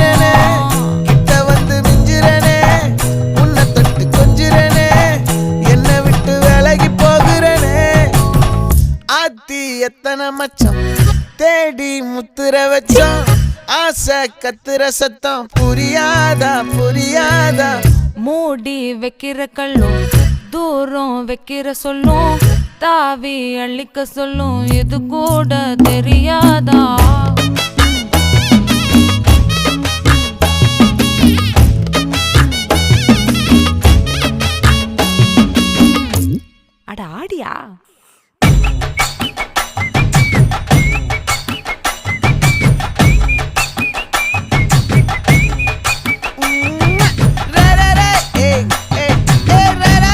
கெஞ்சிரனே கிட்ட வந்து மிஞ்சிரனே உன்னை தொட்டு கொஞ்சிரனே என்ன விட்டு விலகி போகிறனே ஆத்தி எத்தனை மச்சம் தேடி முத்துற வச்சோம் ஆசை கத்துற சத்தம் புரியாதா புரியாதா மூடி வைக்கிற கல்லும் தூரம் வைக்கிற சொல்லும் தாவி அள்ளிக்க சொல்லும் இது கூட தெரியாதா அட ஆடியா